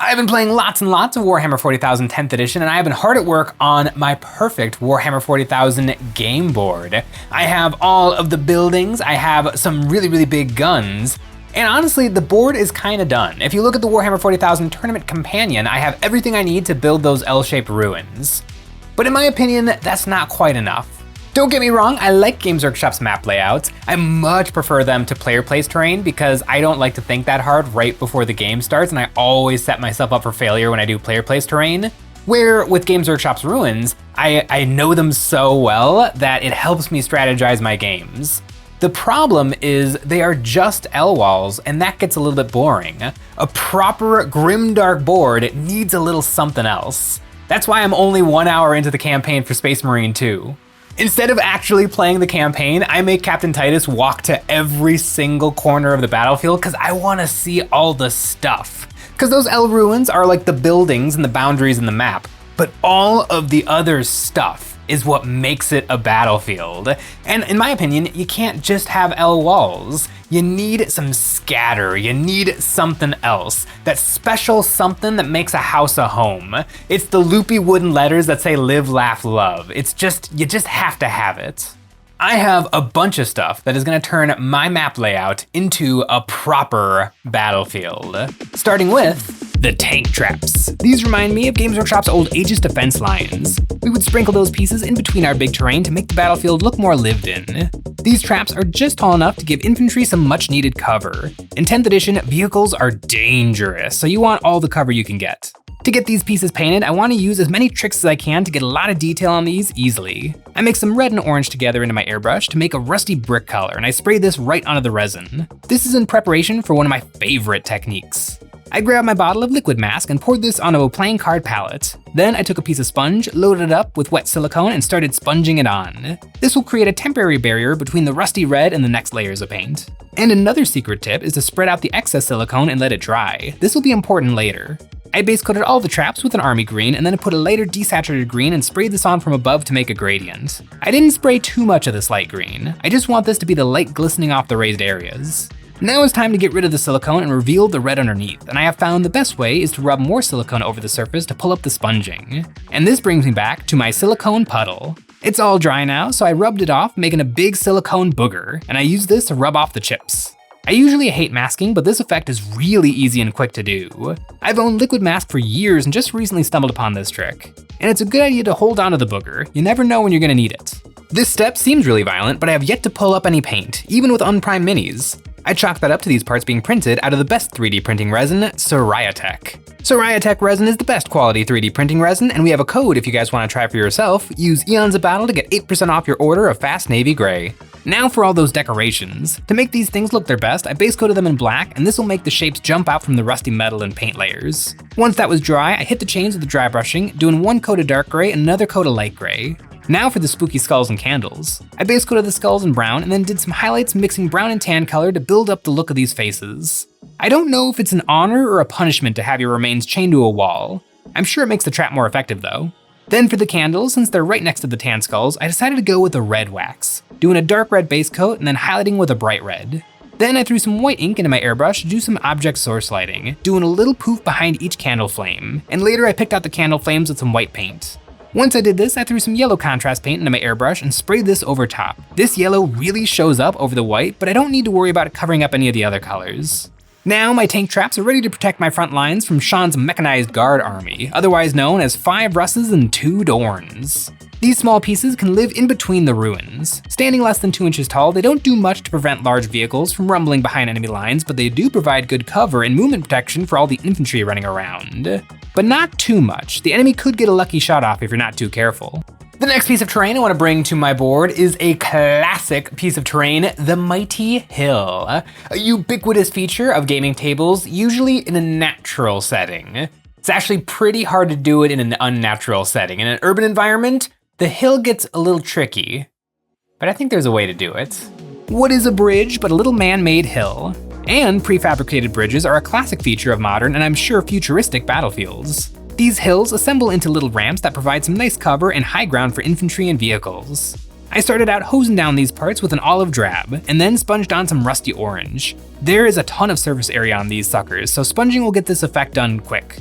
I've been playing lots and lots of Warhammer 40,000 10th edition, and I have been hard at work on my perfect Warhammer 40,000 game board. I have all of the buildings, I have some really big guns, and honestly, the board is kinda done. If you look at the Warhammer 40,000 Tournament Companion, I have everything I need to build those L-shaped ruins. But in my opinion, that's not quite enough. Don't get me wrong, I like Games Workshop's map layouts. I much prefer them to player place terrain because I don't like to think that hard right before the game starts, and I always set myself up for failure when I do player place terrain. Where with Games Workshop's ruins, I know them so well that it helps me strategize my games. The problem is they are just L walls, and that gets a little bit boring. A proper grimdark board needs a little something else. That's why I'm only 1 hour into the campaign for Space Marine 2. Instead of actually playing the campaign, I make Captain Titus walk to every single corner of the battlefield because I want to see all the stuff. Because those L ruins are like the buildings and the boundaries in the map, but all of the other stuff is what makes it a battlefield. And in my opinion, you can't just have L walls. You need some scatter, you need something else. That special something that makes a house a home. It's the loopy wooden letters that say live, laugh, love. It's just, you just have to have it. I have a bunch of stuff that is gonna turn my map layout into a proper battlefield. Starting with the tank traps. These remind me of Games Workshop's old Aegis Defense Lions. We would sprinkle those pieces in between our big terrain to make the battlefield look more lived in. These traps are just tall enough to give infantry some much needed cover. In 10th edition, vehicles are dangerous, so you want all the cover you can get. To get these pieces painted, I want to use as many tricks as I can to get a lot of detail on these easily. I mix some red and orange together into my airbrush to make a rusty brick color, and I spray this right onto the resin. This is in preparation for one of my favorite techniques. I grabbed my bottle of liquid mask and poured this onto a playing card palette. Then I took a piece of sponge, loaded it up with wet silicone, and started sponging it on. This will create a temporary barrier between the rusty red and the next layers of paint. And another secret tip is to spread out the excess silicone and let it dry. This will be important later. I base coated all the traps with an army green, and then I put a lighter desaturated green and sprayed this on from above to make a gradient. I didn't spray too much of this light green. I just want this to be the light glistening off the raised areas. Now it's time to get rid of the silicone and reveal the red underneath, and I have found the best way is to rub more silicone over the surface to pull up the sponging. And this brings me back to my silicone puddle. It's all dry now, so I rubbed it off, making a big silicone booger, and I use this to rub off the chips. I usually hate masking, but this effect is really easy and quick to do. I've owned liquid mask for years and just recently stumbled upon this trick. And it's a good idea to hold onto the booger. You never know when you're gonna need it. This step seems really violent, but I have yet to pull up any paint, even with unprimed minis. I chalk that up to these parts being printed out of the best 3D printing resin, Sorayatech. Sorayatech resin is the best quality 3D printing resin, and we have a code if you guys want to try for yourself. Use EonsOfBattle to get 8% off your order of fast navy gray. Now for all those decorations. To make these things look their best, I base coated them in black, and this will make the shapes jump out from the rusty metal and paint layers. Once that was dry, I hit the chains with the dry brushing, doing one coat of dark gray and another coat of light gray. Now for the spooky skulls and candles. I base coated the skulls in brown and then did some highlights mixing brown and tan color to build up the look of these faces. I don't know if it's an honor or a punishment to have your remains chained to a wall. I'm sure it makes the trap more effective though. Then for the candles, since they're right next to the tan skulls, I decided to go with a red wax, doing a dark red base coat and then highlighting with a bright red. Then I threw some white ink into my airbrush to do some object source lighting, doing a little poof behind each candle flame, and later I picked out the candle flames with some white paint. Once I did this, I threw some yellow contrast paint into my airbrush and sprayed this over top. This yellow really shows up over the white, but I don't need to worry about it covering up any of the other colors. Now my tank traps are ready to protect my front lines from Sean's mechanized guard army, otherwise known as 5 Russes and 2 Dorns. These small pieces can live in between the ruins. Standing less than 2 inches tall, they don't do much to prevent large vehicles from rumbling behind enemy lines, but they do provide good cover and movement protection for all the infantry running around. But not too much. The enemy could get a lucky shot off if you're not too careful. The next piece of terrain I want to bring to my board is a classic piece of terrain, the Mighty Hill. A ubiquitous feature of gaming tables, usually in a natural setting. It's actually pretty hard to do it in an unnatural setting. In an urban environment, the hill gets a little tricky, but I think there's a way to do it. What is a bridge but a little man-made hill? And prefabricated bridges are a classic feature of modern and I'm sure futuristic battlefields. These hills assemble into little ramps that provide some nice cover and high ground for infantry and vehicles. I started out hosing down these parts with an olive drab, and then sponged on some rusty orange. There is a ton of surface area on these suckers, so sponging will get this effect done quick.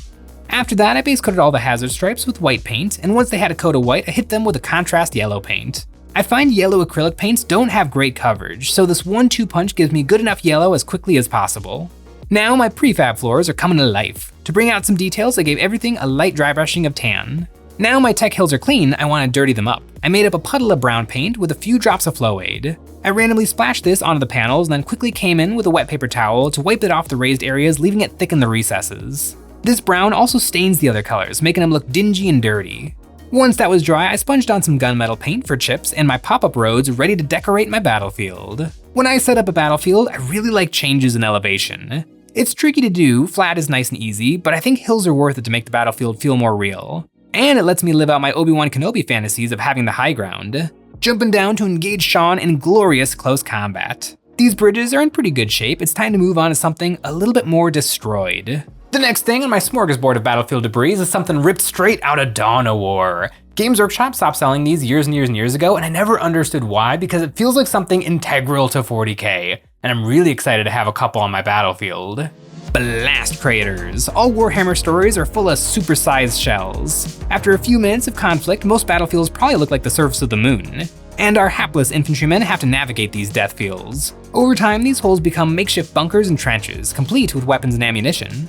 After that, I base coated all the hazard stripes with white paint, and once they had a coat of white, I hit them with a contrast yellow paint. I find yellow acrylic paints don't have great coverage, so this 1-2 punch gives me good enough yellow as quickly as possible. Now my prefab floors are coming to life. To bring out some details, I gave everything a light dry brushing of tan. Now my tech hills are clean, I want to dirty them up. I made up a puddle of brown paint with a few drops of flow aid. I randomly splashed this onto the panels and then quickly came in with a wet paper towel to wipe it off the raised areas, leaving it thick in the recesses. This brown also stains the other colors, making them look dingy and dirty. Once that was dry, I sponged on some gunmetal paint for chips and my pop-up roads ready to decorate my battlefield. When I set up a battlefield, I really like changes in elevation. It's tricky to do, flat is nice and easy, but I think hills are worth it to make the battlefield feel more real. And it lets me live out my Obi-Wan Kenobi fantasies of having the high ground, jumping down to engage Sean in glorious close combat. These bridges are in pretty good shape, it's time to move on to something a little bit more destroyed. The next thing on my smorgasbord of battlefield debris is something ripped straight out of Dawn of War. Games Workshop stopped selling these years and years and years ago, and I never understood why because it feels like something integral to 40k, and I'm really excited to have a couple on my battlefield. Blast craters. All Warhammer stories are full of supersized shells. After a few minutes of conflict, most battlefields probably look like the surface of the moon. And our hapless infantrymen have to navigate these death fields. Over time, these holes become makeshift bunkers and trenches, complete with weapons and ammunition.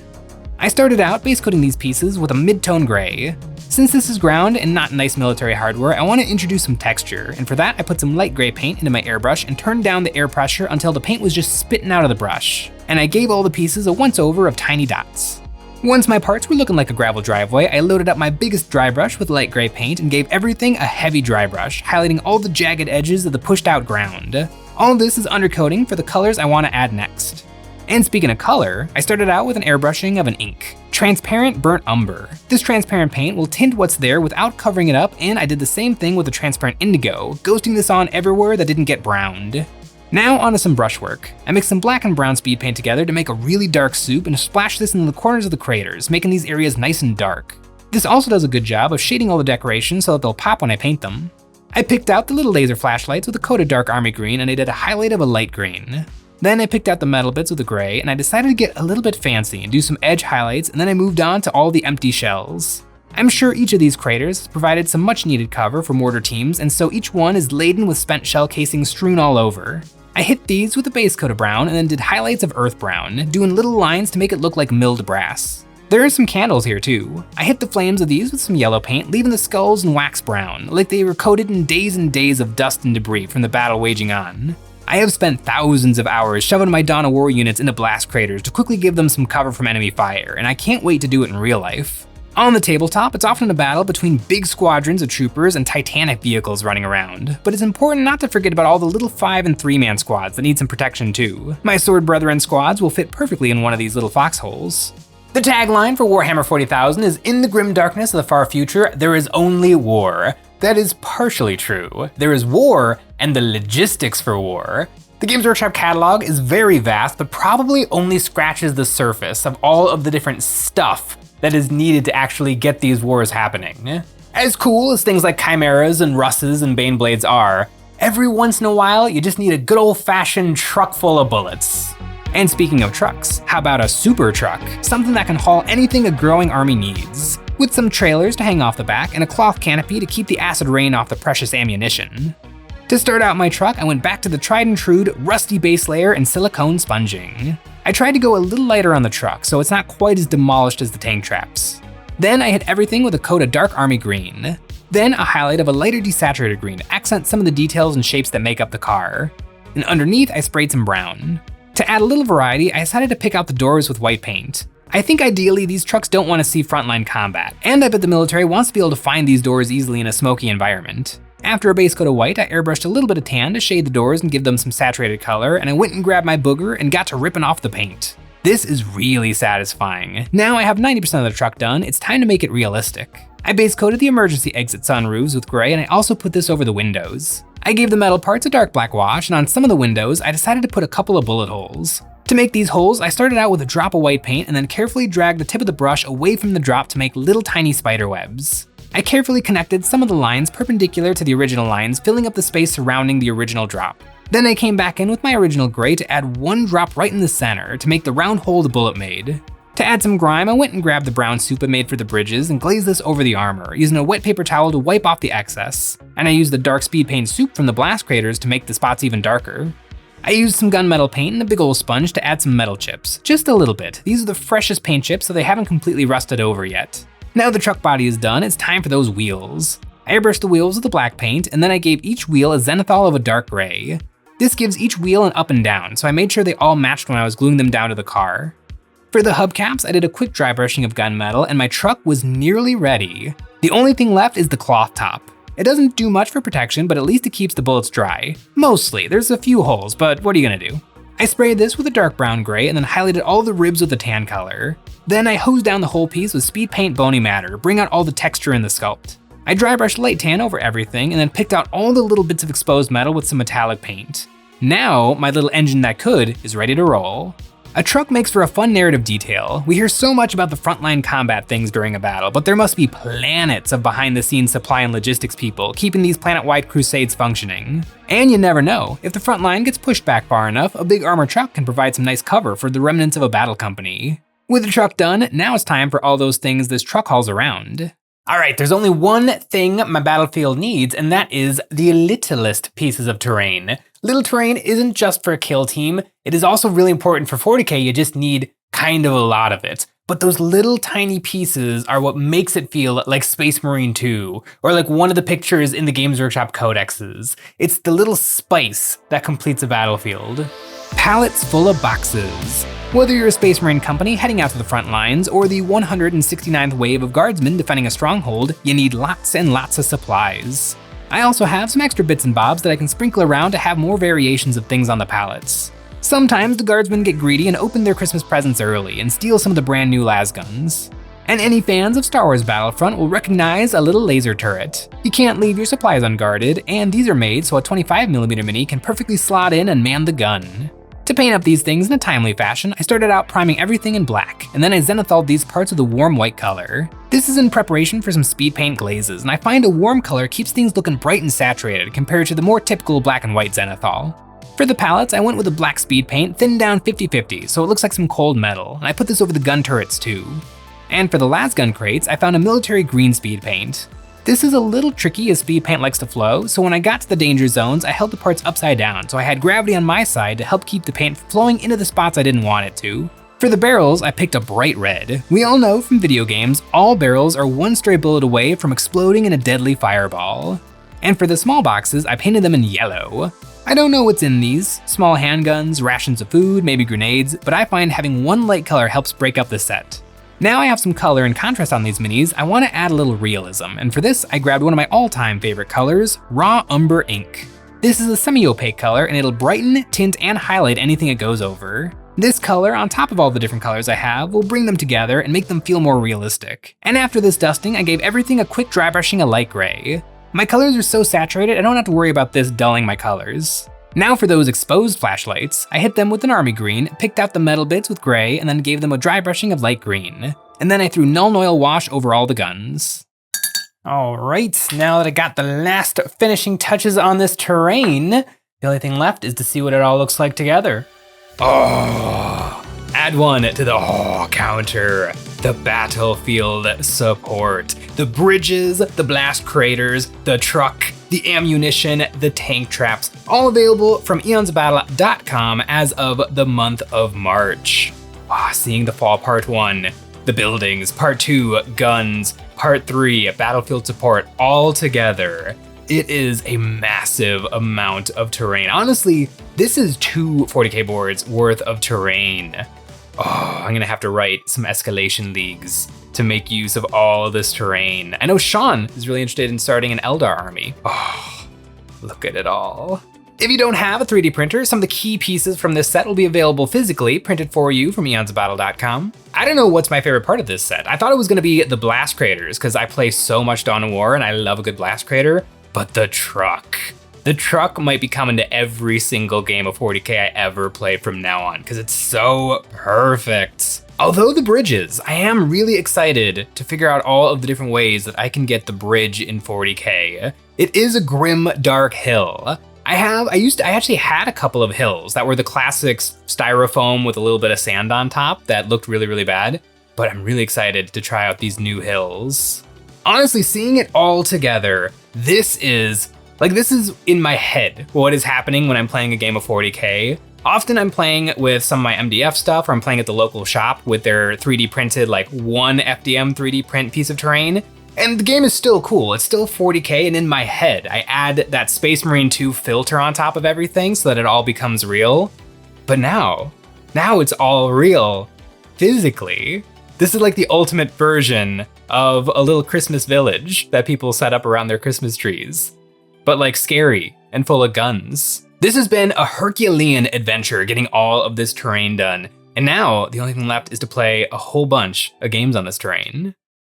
I started out base coating these pieces with a mid-tone gray. Since this is ground and not nice military hardware, I want to introduce some texture, and for that I put some light gray paint into my airbrush and turned down the air pressure until the paint was just spitting out of the brush. And I gave all the pieces a once-over of tiny dots. Once my parts were looking like a gravel driveway, I loaded up my biggest dry brush with light gray paint and gave everything a heavy dry brush, highlighting all the jagged edges of the pushed out ground. All this is undercoating for the colors I want to add next. And speaking of color, I started out with an airbrushing of an ink. Transparent Burnt Umber. This transparent paint will tint what's there without covering it up, and I did the same thing with the transparent indigo, ghosting this on everywhere that didn't get browned. Now onto some brushwork. I mixed some black and brown speed paint together to make a really dark soup and splashed this in the corners of the craters, making these areas nice and dark. This also does a good job of shading all the decorations so that they'll pop when I paint them. I picked out the little laser flashlights with a coat of dark army green and I did a highlight of a light green. Then I picked out the metal bits with a gray, and I decided to get a little bit fancy and do some edge highlights, and then I moved on to all the empty shells. I'm sure each of these craters has provided some much needed cover for mortar teams, and so each one is laden with spent shell casings strewn all over. I hit these with a base coat of brown and then did highlights of earth brown, doing little lines to make it look like milled brass. There are some candles here too. I hit the flames of these with some yellow paint, leaving the skulls in wax brown, like they were coated in days and days of dust and debris from the battle waging on. I have spent thousands of hours shoving my Dawn of War units into blast craters to quickly give them some cover from enemy fire, and I can't wait to do it in real life. On the tabletop, it's often a battle between big squadrons of troopers and titanic vehicles running around, but it's important not to forget about all the little 5 and 3-man squads that need some protection too. My Sword Brethren squads will fit perfectly in one of these little foxholes. The tagline for Warhammer 40,000 is, "In the grim darkness of the far future, there is only war." That is partially true. There is war and the logistics for war. The Games Workshop catalog is very vast, but probably only scratches the surface of all of the different stuff that is needed to actually get these wars happening. As cool as things like chimeras and russes and baneblades are, every once in a while you just need a good old-fashioned truck full of bullets. And speaking of trucks, how about a super truck? Something that can haul anything a growing army needs, with some trailers to hang off the back and a cloth canopy to keep the acid rain off the precious ammunition. To start out my truck, I went back to the tried and true rusty base layer and silicone sponging. I tried to go a little lighter on the truck so it's not quite as demolished as the tank traps. Then I hit everything with a coat of dark army green. Then a highlight of a lighter desaturated green to accent some of the details and shapes that make up the car. And underneath I sprayed some brown. To add a little variety, I decided to pick out the doors with white paint. I think ideally these trucks don't want to see frontline combat, and I bet the military wants to be able to find these doors easily in a smoky environment. After a base coat of white, I airbrushed a little bit of tan to shade the doors and give them some saturated color, and I went and grabbed my booger and got to ripping off the paint. This is really satisfying. Now I have 90% of the truck done, it's time to make it realistic. I base coated the emergency exit sunroofs with gray, and I also put this over the windows. I gave the metal parts a dark black wash, and on some of the windows, I decided to put a couple of bullet holes. To make these holes, I started out with a drop of white paint and then carefully dragged the tip of the brush away from the drop to make little tiny spider webs. I carefully connected some of the lines perpendicular to the original lines, filling up the space surrounding the original drop. Then I came back in with my original gray to add one drop right in the center to make the round hole the bullet made. To add some grime, I went and grabbed the brown soup I made for the bridges and glazed this over the armor, using a wet paper towel to wipe off the excess. And I used the dark speed paint soup from the blast craters to make the spots even darker. I used some gunmetal paint and a big ol' sponge to add some metal chips, just a little bit. These are the freshest paint chips, so they haven't completely rusted over yet. Now the truck body is done, it's time for those wheels. I airbrushed the wheels with the black paint, and then I gave each wheel a zenithal of a dark gray. This gives each wheel an up and down, so I made sure they all matched when I was gluing them down to the car. For the hubcaps, I did a quick dry brushing of gunmetal, and my truck was nearly ready. The only thing left is the cloth top. It doesn't do much for protection, but at least it keeps the bullets dry. Mostly, there's a few holes, but what are you gonna do? I sprayed this with a dark brown gray and then highlighted all the ribs with a tan color. Then I hosed down the whole piece with speed paint bony matter, bring out all the texture in the sculpt. I dry brushed light tan over everything and then picked out all the little bits of exposed metal with some metallic paint. Now, my little engine that could is ready to roll. A truck makes for a fun narrative detail. We hear so much about the frontline combat things during a battle, but there must be planets of behind-the-scenes supply and logistics people keeping these planet-wide crusades functioning. And you never know, if the front line gets pushed back far enough, a big armored truck can provide some nice cover for the remnants of a battle company. With the truck done, now it's time for all those things this truck hauls around. Alright, there's only one thing my battlefield needs, and that is the littlest pieces of terrain. Little terrain isn't just for a kill team, it is also really important for 40k, you just need kind of a lot of it. But those little tiny pieces are what makes it feel like Space Marine 2, or like one of the pictures in the Games Workshop codexes. It's the little spice that completes a battlefield. Pallets full of boxes. Whether you're a Space Marine company heading out to the front lines, or the 169th wave of guardsmen defending a stronghold, you need lots and lots of supplies. I also have some extra bits and bobs that I can sprinkle around to have more variations of things on the pallets. Sometimes the guardsmen get greedy and open their Christmas presents early and steal some of the brand new lasguns. And any fans of Star Wars Battlefront will recognize a little laser turret. You can't leave your supplies unguarded, and these are made so a 25mm mini can perfectly slot in and man the gun. To paint up these things in a timely fashion, I started out priming everything in black, and then I zenithalled these parts with a warm white color. This is in preparation for some speed paint glazes, and I find a warm color keeps things looking bright and saturated compared to the more typical black and white zenithal. For the pallets, I went with a black speed paint, thinned down 50/50, so it looks like some cold metal, and I put this over the gun turrets too. And for the lasgun crates, I found a military green speed paint. This is a little tricky as speed paint likes to flow, so when I got to the danger zones, I held the parts upside down so I had gravity on my side to help keep the paint flowing into the spots I didn't want it to. For the barrels, I picked a bright red. We all know from video games, all barrels are one stray bullet away from exploding in a deadly fireball. And for the small boxes, I painted them in yellow. I don't know what's in these, small handguns, rations of food, maybe grenades, but I find having one light color helps break up the set. Now I have some color and contrast on these minis, I want to add a little realism, and for this I grabbed one of my all-time favorite colors, Raw Umber Ink. This is a semi-opaque color and it'll brighten, tint, and highlight anything it goes over. This color, on top of all the different colors I have, will bring them together and make them feel more realistic. And after this dusting, I gave everything a quick dry brushing a light gray. My colors are so saturated, I don't have to worry about this dulling my colors. Now for those exposed flashlights, I hit them with an army green, picked out the metal bits with gray, and then gave them a dry brushing of light green. And then I threw Null Oil Wash over all the guns. All right, now that I got the last finishing touches on this terrain, the only thing left is to see what it all looks like together. Oh, add one to the counter. The battlefield support. The bridges, the blast craters, the truck, the ammunition, the tank traps, all available from EonsOfBattle.com as of the month of March. Seeing the fall part 1, the buildings, part 2, guns, part 3, battlefield support, all together. It is a massive amount of terrain. Honestly, this is 2 40k boards worth of terrain. I'm gonna have to write some escalation leagues to make use of all of this terrain. I know Sean is really interested in starting an Eldar army. Look at it all. If you don't have a 3D printer, some of the key pieces from this set will be available physically, printed for you from EonsOfBattle.com. I don't know what's my favorite part of this set. I thought it was gonna be the blast craters, because I play so much Dawn of War and I love a good blast crater, but the truck The truck might be coming to every single game of 40k I ever play from now on, because it's so perfect. Although the bridges, I am really excited to figure out all of the different ways that I can get the bridge in 40k. It is a grim, dark hill. I actually had a couple of hills that were the classic styrofoam with a little bit of sand on top that looked really, really bad, but I'm really excited to try out these new hills. Honestly, seeing it all together, this is in my head, what is happening when I'm playing a game of 40k. Often I'm playing with some of my MDF stuff, or I'm playing at the local shop with their 3D printed, like 1 FDM 3D print piece of terrain. And the game is still cool, it's still 40k, and in my head, I add that Space Marine 2 filter on top of everything so that it all becomes real. But now it's all real, physically. This is like the ultimate version of a little Christmas village that people set up around their Christmas trees, but like scary and full of guns. This has been a Herculean adventure getting all of this terrain done, and now the only thing left is to play a whole bunch of games on this terrain.